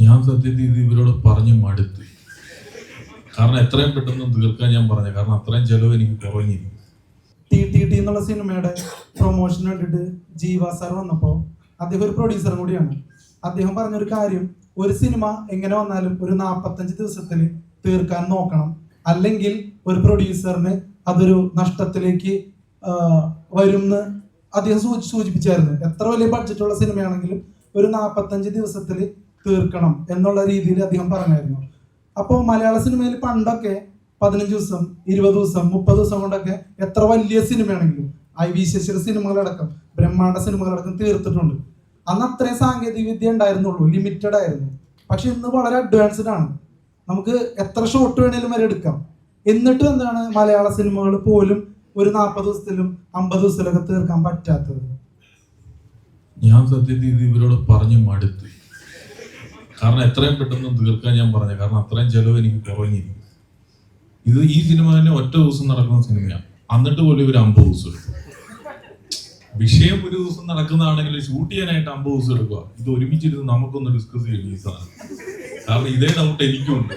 ഞാൻ സത്യത്തിൽ ഇത് ഇവരോട് പറഞ്ഞു മടുത്ത്. കാരണം എത്രയും പെട്ടെന്ന് തീർക്കാൻ ഞാൻ പറഞ്ഞു. കാരണം അത്രയും ചെലവ് എനിക്ക് കുറഞ്ഞിരിക്കും. ടി എന്നുള്ള സിനിമയുടെ പ്രൊമോഷൻ വേണ്ടിയിട്ട് ജീവ സാർ വന്നപ്പോൾ അദ്ദേഹം ഒരു പ്രൊഡ്യൂസറും കൂടിയാണ്. അദ്ദേഹം പറഞ്ഞൊരു കാര്യം, ഒരു സിനിമ എങ്ങനെ വന്നാലും ഒരു 45 ദിവസത്തിൽ തീർക്കാൻ നോക്കണം, അല്ലെങ്കിൽ ഒരു പ്രൊഡ്യൂസറിന് അതൊരു നഷ്ടത്തിലേക്ക് വരുമെന്ന് അദ്ദേഹം സൂചിപ്പിച്ചായിരുന്നു. എത്ര വലിയ ബഡ്ജറ്റുള്ള സിനിമയാണെങ്കിലും ഒരു 45 ദിവസത്തിൽ തീർക്കണം എന്നുള്ള രീതിയിൽ അദ്ദേഹം പറഞ്ഞായിരുന്നു. അപ്പോൾ മലയാള സിനിമയിൽ പണ്ടൊക്കെ 15 ദിവസം, 20 ദിവസം, 30 ദിവസം കൊണ്ടൊക്കെ എത്ര വലിയ സിനിമയാണെങ്കിലും IV ശശിയുടെ സിനിമകളടക്കം, ബ്രഹ്മാണ്ഡ സിനിമകളടക്കം തീർത്തിട്ടുണ്ട്. അന്ന് അത്രയും സാങ്കേതിക വിദ്യ ഉണ്ടായിരുന്നുള്ളൂ, ലിമിറ്റഡ് ആയിരുന്നു. പക്ഷെ ഇന്ന് വളരെ അഡ്വാൻസ്ഡ് ആണ്. നമുക്ക് എത്ര ഷോട്ട് വേണേലും വരെ എടുക്കാം. എന്നിട്ടും എന്താണ് മലയാള സിനിമകൾ പോലും ഒരു 40 ദിവസത്തിലും 50 ദിവസത്തിലൊക്കെ തീർക്കാൻ പറ്റാത്തത്? ഞാൻ സത്യത്തിൽ ഇത് ഇവരോട് പറഞ്ഞു മടുത്ത്. കാരണം എത്രയും പെട്ടെന്ന് തീർക്കാൻ ഞാൻ പറഞ്ഞു. കാരണം അത്രയും ചെലവ് എനിക്ക് കുറഞ്ഞിരിക്കും. ഈ സിനിമ തന്നെ ഒറ്റ ദിവസം നടക്കുന്ന സിനിമയാണ്. എന്നിട്ട് പോലും ഇവർ 50 ദിവസം എടുക്കും. വിഷയം ഒരു ദിവസം നടക്കുന്നതാണെങ്കിൽ ഷൂട്ട് ചെയ്യാനായിട്ട് 50 ദിവസം എടുക്കുക. ഇത് ഒരുമിച്ചിരുന്ന് നമുക്കൊന്ന് ഡിസ്കസ് ചെയ്യും ഈ സാധനം. കാരണം ഇതേ ഡൗട്ട് എനിക്കുണ്ട്.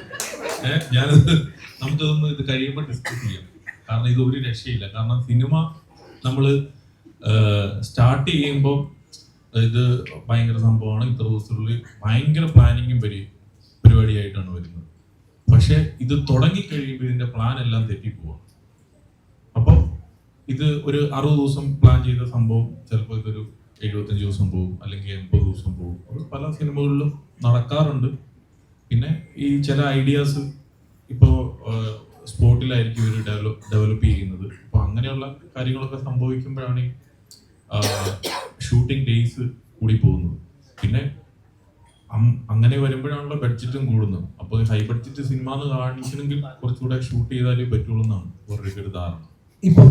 ഞാനത് നമുക്കതൊന്ന് ഇത് കഴിയുമ്പോൾ ഡിസ്കസ് ചെയ്യാം. കാരണം ഇത് ഒരു രക്ഷയില്ല. കാരണം സിനിമ നമ്മൾ സ്റ്റാർട്ട് ചെയ്യുമ്പോൾ ഇത് ഭയങ്കര സംഭവമാണ്. ഇത്ര ദിവസത്തിനുള്ളിൽ ഭയങ്കര പ്ലാനിങ്ങും പരിപാടിയായിട്ടാണ് വരുന്നത്. പക്ഷെ ഇത് തുടങ്ങിക്കഴിയുമ്പോൾ ഇതിന്റെ പ്ലാൻ എല്ലാം തെറ്റിപ്പോവാണ്. അപ്പോൾ ഇത് ഒരു 60 ദിവസം പ്ലാൻ ചെയ്ത സംഭവം ചിലപ്പോൾ ഇതൊരു 75 ദിവസം പോകും, അല്ലെങ്കിൽ 80 ദിവസം പോകും. അത് പല സിനിമകളിലും നടക്കാറുണ്ട്. പിന്നെ ഈ ചില ഐഡിയാസ് ഇപ്പോൾ സ്പോട്ടിലായിരിക്കും ഇവർ ഡെവലപ്പ് ചെയ്യുന്നത്. അപ്പോൾ അങ്ങനെയുള്ള കാര്യങ്ങളൊക്കെ സംഭവിക്കുമ്പോഴാണ് ഷൂട്ടിംഗ് ഡേയ്സ് കൂടി പോകുന്നത്. പിന്നെ അങ്ങനെ വരുമ്പോഴാണല്ലോ ബഡ്ജറ്റും കൂടുന്നത്. അപ്പോൾ ഹൈ ബഡ്ജറ്റ് സിനിമ എന്ന് കാണിക്കണമെങ്കിൽ കുറച്ചുകൂടെ ഷൂട്ട് ചെയ്താലേ പറ്റുള്ളൂ എന്നാണ് ഒരു ധാരണ. ഇപ്പൊ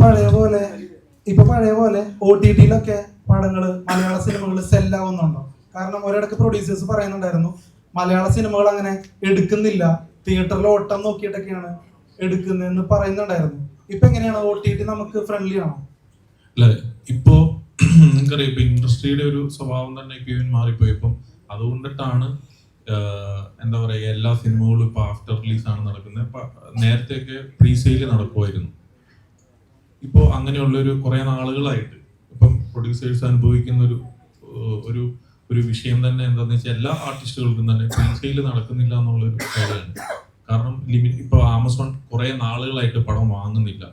പഴയ പോലെ OTT-ലൊക്കെ പടങ്ങള്, മലയാള സിനിമകൾ സെല്ലാവുന്നുണ്ടോ? കാരണം ഒരിടക്ക് പ്രൊഡ്യൂസേഴ്സ് പറയുന്നുണ്ടായിരുന്നു മലയാള സിനിമകൾ അങ്ങനെ എടുക്കുന്നില്ല, തിയേറ്ററിൽ ഓട്ടം നോക്കിയിട്ടൊക്കെയാണ് എടുക്കുന്നതെന്ന് പറയുന്നുണ്ടായിരുന്നു. ഇപ്പൊ എങ്ങനെയാണ്? OTT നമുക്ക് ഫ്രണ്ട്ലി ആണോ? അല്ലെ, ഇപ്പോ നിങ്ങൾക്കറിയാം, ഇപ്പൊ ഇൻഡസ്ട്രിയുടെ ഒരു സ്വഭാവം തന്നെ ഇപ്പൊ മാറിപ്പോയി. ഇപ്പം അതുകൊണ്ടിട്ടാണ് എന്താ പറയുക, എല്ലാ സിനിമകളും ഇപ്പൊ ആഫ്റ്റർ റിലീസ് ആണ് നടക്കുന്നത്. നേരത്തെയൊക്കെ പ്രീ സെയില് നടക്കുമായിരുന്നു. ഇപ്പോ അങ്ങനെയുള്ള ഒരു കുറെ നാളുകളായിട്ട് ഇപ്പം പ്രൊഡ്യൂസേഴ്സ് അനുഭവിക്കുന്ന ഒരു വിഷയം തന്നെ എന്താന്ന് വെച്ചാൽ എല്ലാ ആർട്ടിസ്റ്റുകൾക്കും തന്നെ പ്രീ സെയില് നടക്കുന്നില്ല എന്നുള്ളൊരു കാര്യമാണ്. കാരണം ഇപ്പൊ ആമസോൺ കുറെ നാളുകളായിട്ട് പടം വാങ്ങുന്നില്ല.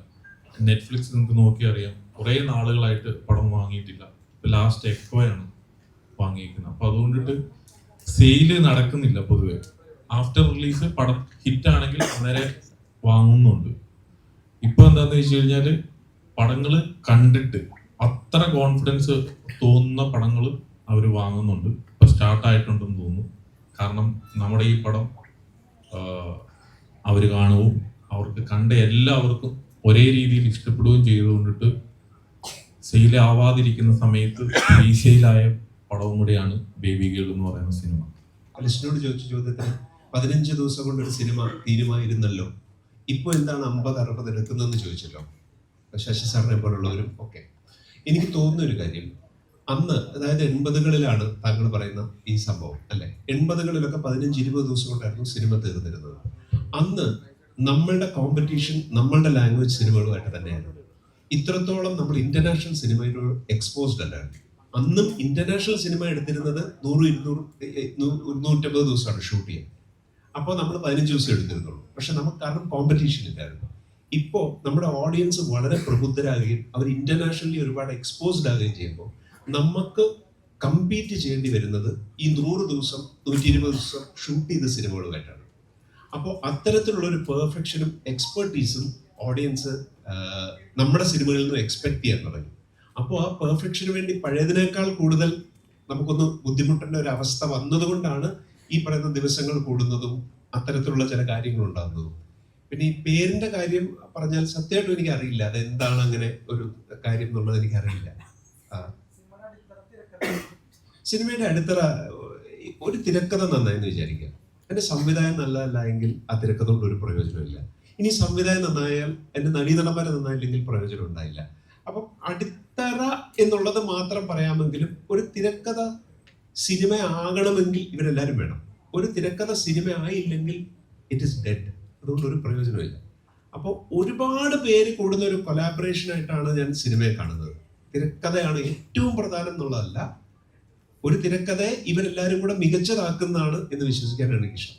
നെറ്റ്ഫ്ലിക്സ് നിങ്ങൾക്ക് നോക്കി അറിയാം, കുറെ നാളുകളായിട്ട് പടം വാങ്ങിയിട്ടില്ല. ഇപ്പൊ ലാസ്റ്റ് എക്കോയാണ് വാങ്ങിയിരിക്കുന്നത്. അപ്പൊ അതുകൊണ്ടിട്ട് സെയില് നടക്കുന്നില്ല പൊതുവെ. ആഫ്റ്റർ റിലീസ് പടം ഹിറ്റ് ആണെങ്കിൽ അന്നേരം വാങ്ങുന്നുണ്ട്. ഇപ്പൊ എന്താന്ന് വെച്ച് കഴിഞ്ഞാല് പടങ്ങള് കണ്ടിട്ട് അത്ര കോൺഫിഡൻസ് തോന്നുന്ന പടങ്ങൾ അവർ വാങ്ങുന്നുണ്ട്. ഇപ്പൊ സ്റ്റാർട്ട് ആയിട്ടുണ്ടെന്ന് തോന്നുന്നു. കാരണം നമ്മുടെ ഈ പടം അവർ കാണുകയും അവർക്ക് കണ്ട എല്ലാവർക്കും ഒരേ രീതിയിൽ ഇഷ്ടപ്പെടുകയും ചെയ്തുകൊണ്ടിട്ട് സെയിൽ ആവാതിരിക്കുന്ന സമയത്ത് റീസെയിലായ പടവും കൂടിയാണ് ബേബി ഗേൾ എന്ന് പറയുന്ന സിനിമ. അലിഷിനോട് ചോദിച്ച ചോദ്യത്തിന് 15 ദിവസം കൊണ്ട് ഒരു സിനിമ തീരുമായിരുന്നല്ലോ, ഇപ്പൊ എന്താണ് 50-60 എടുക്കുന്നതെന്ന് ചോദിച്ചല്ലോ ശശി സാറിനെ പോലുള്ളവരും ഒക്കെ. എനിക്ക് തോന്നുന്ന ഒരു കാര്യം, അന്ന് അതായത് 80-കളിലാണ് താങ്കൾ പറയുന്ന ഈ സംഭവം അല്ലെ, 80-കളിലൊക്കെ 15-20 ദിവസം കൊണ്ടായിരുന്നു സിനിമ തീർന്നിരുന്നത്. അന്ന് നമ്മളുടെ കോമ്പറ്റീഷൻ നമ്മളുടെ ലാംഗ്വേജ് സിനിമകളുമായിട്ട് തന്നെയായിരുന്നു. ഇത്രത്തോളം നമ്മൾ ഇന്റർനാഷണൽ സിനിമയിലൂടെ എക്സ്പോസ്ഡ് അല്ലായിരുന്നു. അന്നും ഇന്റർനാഷണൽ സിനിമ എടുത്തിരുന്നത് 100-200-150 ദിവസമാണ് ഷൂട്ട് ചെയ്യാൻ. അപ്പോൾ നമ്മൾ 15 ദിവസം എടുത്തിരുന്നുള്ളൂ. പക്ഷെ നമുക്ക് കാരണം കോമ്പറ്റീഷൻ ഇല്ലായിരുന്നു. ഇപ്പോൾ നമ്മുടെ ഓഡിയൻസ് വളരെ പ്രബുദ്ധരാകുകയും അവർ ഇന്റർനാഷണലി ഒരുപാട് എക്സ്പോസ്ഡ് ആകുകയും ചെയ്യുമ്പോൾ നമുക്ക് കമ്പീറ്റ് ചെയ്യേണ്ടി വരുന്നത് ഈ 100 ദിവസം 120 ദിവസം ഷൂട്ട് ചെയ്ത സിനിമകളുമായിട്ടാണ്. അപ്പോൾ അത്തരത്തിലുള്ള ഒരു പെർഫെക്ഷനും എക്സ്പെർട്ടീസും ഓഡിയൻസ് നമ്മുടെ സിനിമകളിൽ നിന്ന് എക്സ്പെക്ട് ചെയ്യാൻ തുടങ്ങി. അപ്പോൾ ആ പെർഫെക്ഷന് വേണ്ടി പഴയതിനേക്കാൾ കൂടുതൽ നമുക്കൊന്ന് ബുദ്ധിമുട്ടേണ്ട ഒരു അവസ്ഥ വന്നതുകൊണ്ടാണ് ഈ പറയുന്ന ദിവസങ്ങൾ കൂടുന്നതും അത്തരത്തിലുള്ള ചില കാര്യങ്ങൾ ഉണ്ടാകുന്നതും. പിന്നെ ഈ പേരിന്റെ കാര്യം പറഞ്ഞാൽ സത്യമായിട്ടും എനിക്ക് അറിയില്ല അതെന്താണ് അങ്ങനെ ഒരു കാര്യം എന്നുള്ളത് എനിക്കറിയില്ല. സിനിമയുടെ അടിത്തറ ഒരു തിരക്കഥ നന്നായെന്ന് വിചാരിക്കുക, എന്റെ സംവിധാനം നല്ലതല്ല എങ്കിൽ ആ തിരക്കഥ കൊണ്ട് ഒരു പ്രയോജനമില്ല. ഇനി സംവിധാനം നന്നായാൽ എന്റെ നടീനടന്മാരെ നന്നായില്ലെങ്കിൽ പ്രയോജനം ഉണ്ടായില്ല. അപ്പം അടിത്തറ എന്നുള്ളത് മാത്രം പറയാമെങ്കിലും ഒരു തിരക്കഥ സിനിമ ആകണമെങ്കിൽ ഇവരെല്ലാവരും വേണം. ഒരു തിരക്കഥ സിനിമ ആയില്ലെങ്കിൽ ഇറ്റ് ഇസ് ഡെഡ്. അതുകൊണ്ട് ഒരു പ്രയോജനമില്ല. അപ്പോൾ ഒരുപാട് പേര് കൂടുന്ന ഒരു കൊലാബറേഷൻ ആയിട്ടാണ് ഞാൻ സിനിമയെ കാണുന്നത്. തിരക്കഥയാണ് ഏറ്റവും പ്രധാനം എന്നുള്ളതല്ല, ഒരു തിരക്കഥയെ ഇവരെല്ലാവരും കൂടെ മികച്ചതാക്കുന്നതാണ് എന്ന് വിശ്വസിക്കാനാണ് എനിക്കിഷ്ടം.